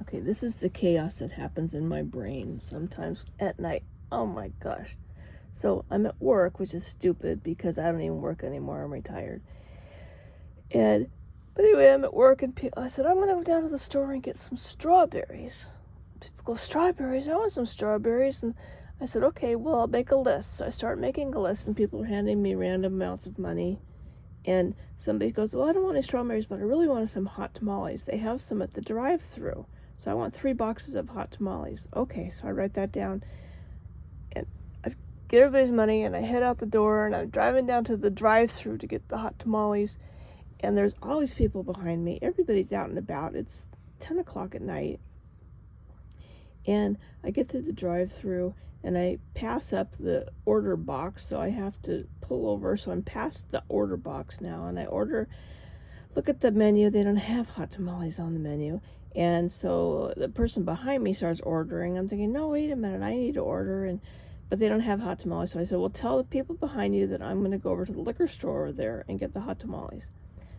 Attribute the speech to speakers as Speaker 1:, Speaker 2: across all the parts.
Speaker 1: Okay, this is the chaos that happens in my brain sometimes at night. Oh my gosh. So I'm at work, which is stupid because I don't even work anymore. I'm retired. And, but anyway, I'm at work and I said, I'm going to go down to the store and get some strawberries. People go, strawberries? I want some strawberries. And I said, okay, well, I'll make a list. So I start making a list and people are handing me random amounts of money. And somebody goes, well, I don't want any strawberries, but I really want some hot tamales. They have some at the drive-thru. So I want 3 boxes of hot tamales. Okay, so I write that down. And I get everybody's money, and I head out the door, and I'm driving down to the drive-thru to get the hot tamales. And there's all these people behind me. Everybody's out and about. It's 10 o'clock at night. And I get to the drive-thru, and I pass up the order box, so I have to pull over. So I'm past the order box now, and I order. Look at the menu. They don't have hot tamales on the menu. And so the person behind me starts ordering. I'm thinking, no, wait a minute, I need to order. But they don't have hot tamales. So I said, well, tell the people behind you that I'm going to go over to the liquor store over there and get the hot tamales.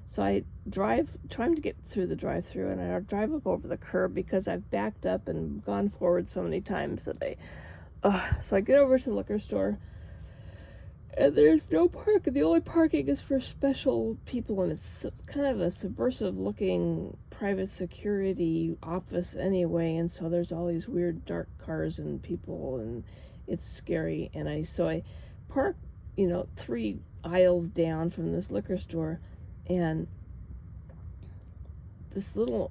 Speaker 1: So I drive, trying to get through the drive-thru, and I drive up over the curb because I've backed up and gone forward so many times that so I get over to the liquor store, and there's no parking. The only parking is for special people, and it's kind of a subversive-looking private security office anyway, and so there's all these weird dark cars and people, and it's scary. And I park, 3 aisles down from this liquor store, and this little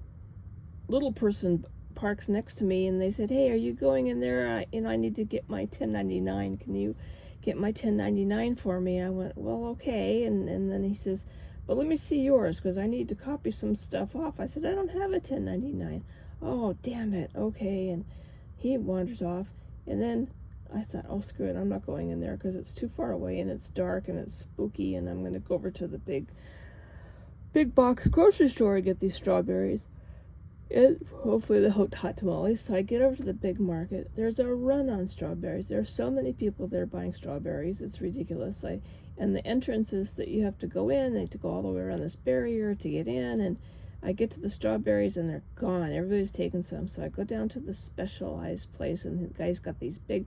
Speaker 1: person parks next to me, and they said, hey, are you going in there? I need to get my 1099. Can you get my 1099 for me? I went, well, okay. And then he says, but let me see yours because I need to copy some stuff off. I said, I don't have a 1099. Oh, damn it. Okay. And he wanders off. And then I thought, oh, screw it. I'm not going in there because it's too far away and it's dark and it's spooky, and I'm going to go over to the big box grocery store and get these strawberries. And hopefully the hot tamales. So I get over to the big market. There's a run on strawberries. There are so many people there buying strawberries. It's ridiculous. And the entrances that you have to go in, they have to go all the way around this barrier to get in. And I get to the strawberries and they're gone. Everybody's taken some. So I go down to the specialized place, and the guy's got these big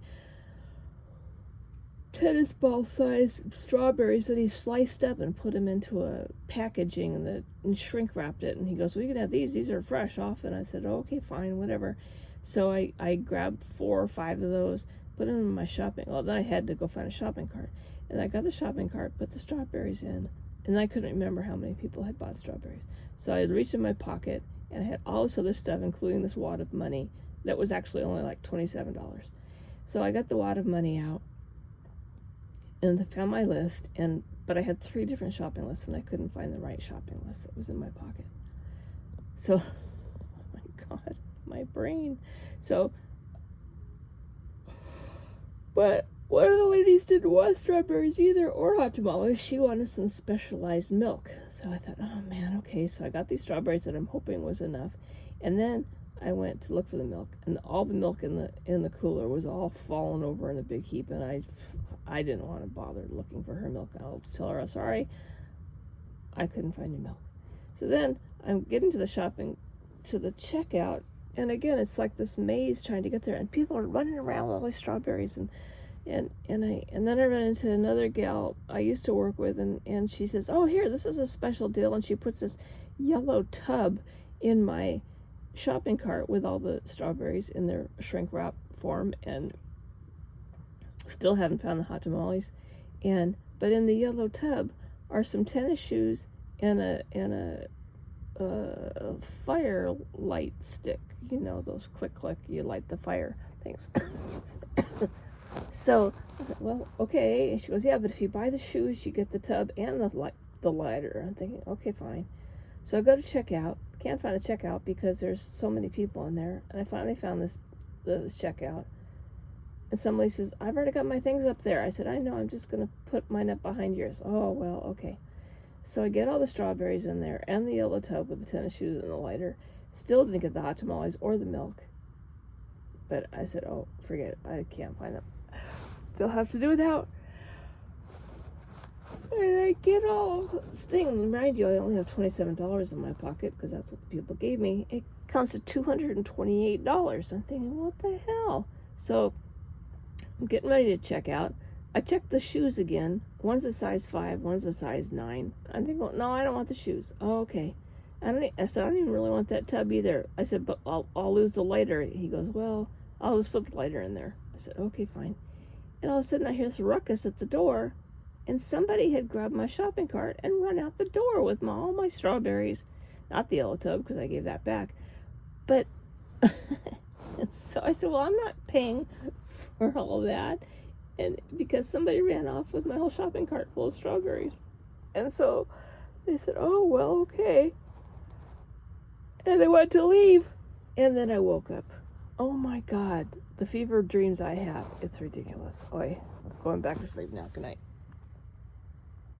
Speaker 1: tennis ball size strawberries that he sliced up and put them into a packaging and shrink wrapped it. And he goes, well, you can have these are fresh off. And I said, oh, okay, fine, whatever. So I grabbed 4 or 5 of those, put them in my shopping. Well, then I had to go find a shopping cart, and I got the shopping cart, put the strawberries in, and I couldn't remember how many people had bought strawberries. So I had reached in my pocket, and I had all this other stuff, including this wad of money that was actually only like $27. So I got the wad of money out, and I found my list, but I had 3 different shopping lists, and I couldn't find the right shopping list that was in my pocket. So, oh my God, my brain. So, but one of the ladies didn't want strawberries either, or hot tamales. She wanted some specialized milk. So I thought, oh man, okay. So I got these strawberries that I'm hoping was enough, and then I went to look for the milk, and all the milk in the cooler was all fallen over in a big heap, and I didn't want to bother looking for her milk. I'll tell her, sorry, I couldn't find your milk. So then I'm getting to the checkout, and again, it's like this maze trying to get there, and people are running around with all these strawberries, and then I ran into another gal I used to work with, and she says, oh, here, this is a special deal, and she puts this yellow tub in my shopping cart with all the strawberries in their shrink wrap form, and still haven't found the hot tamales. But in the yellow tub are some tennis shoes and a fire light stick. Those click, you light the fire things. So I thought, well, okay. And she goes, yeah, but if you buy the shoes, you get the tub and the lighter. I'm thinking, okay, fine. So I go to checkout. Can't find a checkout because there's so many people in there. And I finally found this checkout. And somebody says, I've already got my things up there. I said, I know, I'm just going to put mine up behind yours. Oh, well, okay. So I get all the strawberries in there and the yellow tub with the tennis shoes and the lighter. Still didn't get the hot tamales or the milk. But I said, oh, forget it. I can't find them. They'll have to do without. And I get all this thing. Mind you, I only have $27 in my pocket because that's what the people gave me. It comes to $228. I'm thinking, what the hell? So I'm getting ready to check out. I checked the shoes again. One's a size 5, one's a size 9. I'm thinking, well, no, I don't want the shoes. Oh, okay. I said, I don't even really want that tub either. I said, but I'll lose the lighter. He goes, well, I'll just put the lighter in there. I said, okay, fine. And all of a sudden I hear this ruckus at the door, and somebody had grabbed my shopping cart and run out the door with all my strawberries. Not the yellow tub, because I gave that back. But, so I said, well, I'm not paying for all that. And because somebody ran off with my whole shopping cart full of strawberries. And so they said, oh, well, okay. And I went to leave. And then I woke up. Oh my God, the fever dreams I have. It's ridiculous. Oi, I'm going back to sleep now. Good night.